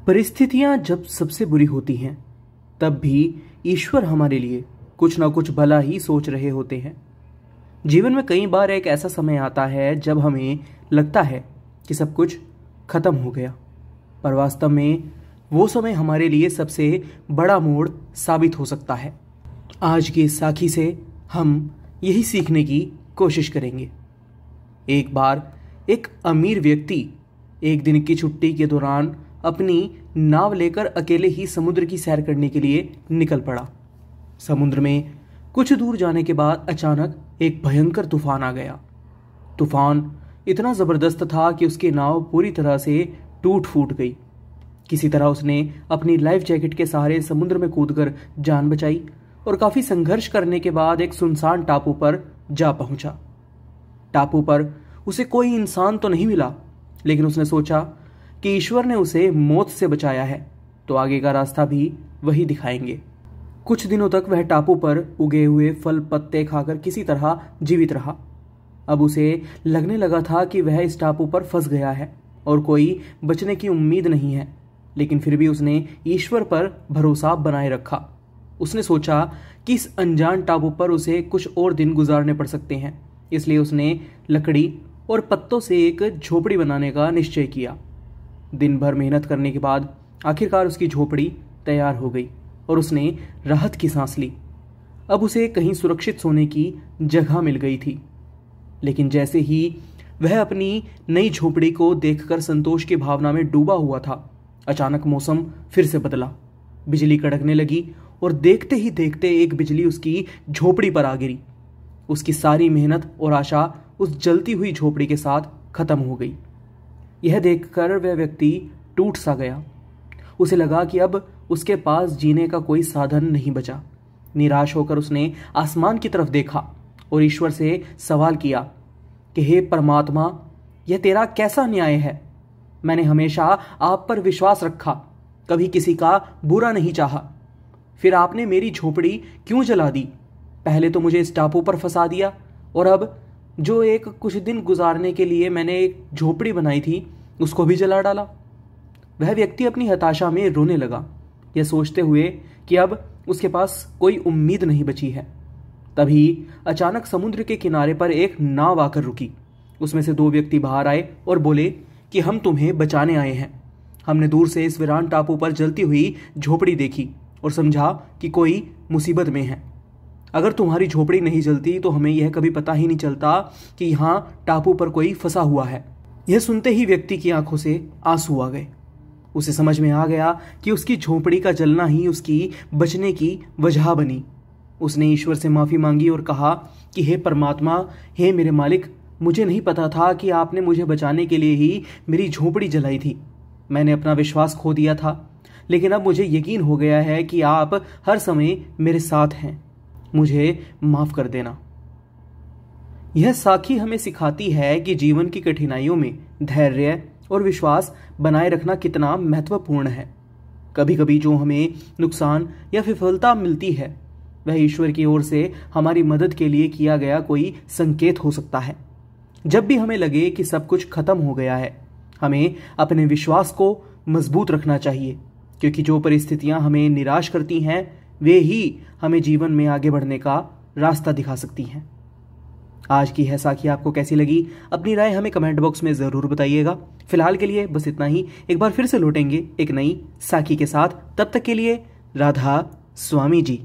परिस्थितियां जब सबसे बुरी होती हैं तब भी ईश्वर हमारे लिए कुछ ना कुछ भला ही सोच रहे होते हैं। जीवन में कई बार एक ऐसा समय आता है जब हमें लगता है कि सब कुछ खत्म हो गया, पर वास्तव में वो समय हमारे लिए सबसे बड़ा मोड़ साबित हो सकता है। आज की इस साखी से हम यही सीखने की कोशिश करेंगे। एक बार एक अमीर व्यक्ति एक दिन की छुट्टी के दौरान अपनी नाव लेकर अकेले ही समुद्र की सैर करने के लिए निकल पड़ा। समुद्र में कुछ दूर जाने के बाद अचानक एक भयंकर तूफान आ गया। तूफान इतना जबरदस्त था कि उसकी नाव पूरी तरह से टूट फूट गई। किसी तरह उसने अपनी लाइफ जैकेट के सहारे समुद्र में कूदकर जान बचाई और काफी संघर्ष करने के बाद एक सुनसान टापू पर जा पहुंचा। टापू पर उसे कोई इंसान तो नहीं मिला, लेकिन उसने सोचा कि ईश्वर ने उसे मौत से बचाया है तो आगे का रास्ता भी वही दिखाएंगे। कुछ दिनों तक वह टापू पर उगे हुए फल पत्ते खाकर किसी तरह जीवित रहा। अब उसे लगने लगा था कि वह इस टापू पर फंस गया है और कोई बचने की उम्मीद नहीं है, लेकिन फिर भी उसने ईश्वर पर भरोसा बनाए रखा। उसने सोचा कि इस अनजान टापू पर उसे कुछ और दिन गुजारने पड़ सकते हैं, इसलिए उसने लकड़ी और पत्तों से एक झोपड़ी बनाने का निश्चय किया। दिन भर मेहनत करने के बाद आखिरकार उसकी झोपड़ी तैयार हो गई और उसने राहत की सांस ली। अब उसे कहीं सुरक्षित सोने की जगह मिल गई थी। लेकिन जैसे ही वह अपनी नई झोपड़ी को देखकर संतोष की भावना में डूबा हुआ था, अचानक मौसम फिर से बदला। बिजली कड़कने लगी और देखते ही देखते एक बिजली उसकी झोपड़ी पर आ गिरी। उसकी सारी मेहनत और आशा उस जलती हुई झोपड़ी के साथ खत्म हो गई। यह देखकर वह व्यक्ति टूट सा गया। उसे लगा कि अब उसके पास जीने का कोई साधन नहीं बचा। निराश होकर उसने आसमान की तरफ देखा और ईश्वर से सवाल किया कि हे परमात्मा, यह तेरा कैसा न्याय है? मैंने हमेशा आप पर विश्वास रखा, कभी किसी का बुरा नहीं चाहा, फिर आपने मेरी झोपड़ी क्यों जला दी? पहले तो मुझे इस टापू पर फंसा दिया और अब जो एक कुछ दिन गुजारने के लिए मैंने एक झोपड़ी बनाई थी उसको भी जला डाला। वह व्यक्ति अपनी हताशा में रोने लगा, यह सोचते हुए कि अब उसके पास कोई उम्मीद नहीं बची है। तभी अचानक समुद्र के किनारे पर एक नाव आकर रुकी। उसमें से दो व्यक्ति बाहर आए और बोले कि हम तुम्हें बचाने आए हैं। हमने दूर से इस वीरान टापू पर जलती हुई झोपड़ी देखी और समझा कि कोई मुसीबत में है। अगर तुम्हारी झोपड़ी नहीं जलती तो हमें यह कभी पता ही नहीं चलता कि यहाँ टापू पर कोई फंसा हुआ है। यह सुनते ही व्यक्ति की आंखों से आंसू आ गए। उसे समझ में आ गया कि उसकी झोपड़ी का जलना ही उसकी बचने की वजह बनी। उसने ईश्वर से माफ़ी मांगी और कहा कि हे परमात्मा, हे मेरे मालिक, मुझे नहीं पता था कि आपने मुझे बचाने के लिए ही मेरी झोपड़ी जलाई थी। मैंने अपना विश्वास खो दिया था, लेकिन अब मुझे यकीन हो गया है कि आप हर समय मेरे साथ हैं। मुझे माफ़ कर देना। यह साखी हमें सिखाती है कि जीवन की कठिनाइयों में धैर्य और विश्वास बनाए रखना कितना महत्वपूर्ण है। कभी कभी जो हमें नुकसान या विफलता मिलती है वह ईश्वर की ओर से हमारी मदद के लिए किया गया कोई संकेत हो सकता है। जब भी हमें लगे कि सब कुछ खत्म हो गया है, हमें अपने विश्वास को मजबूत रखना चाहिए, क्योंकि जो परिस्थितियां हमें निराश करती हैं वे ही हमें जीवन में आगे बढ़ने का रास्ता दिखा सकती हैं। आज की यह साखी आपको कैसी लगी? अपनी राय हमें कमेंट बॉक्स में ज़रूर बताइएगा। फिलहाल के लिए बस इतना ही। एक बार फिर से लौटेंगे एक नई साखी के साथ। तब तक के लिए राधा स्वामी जी।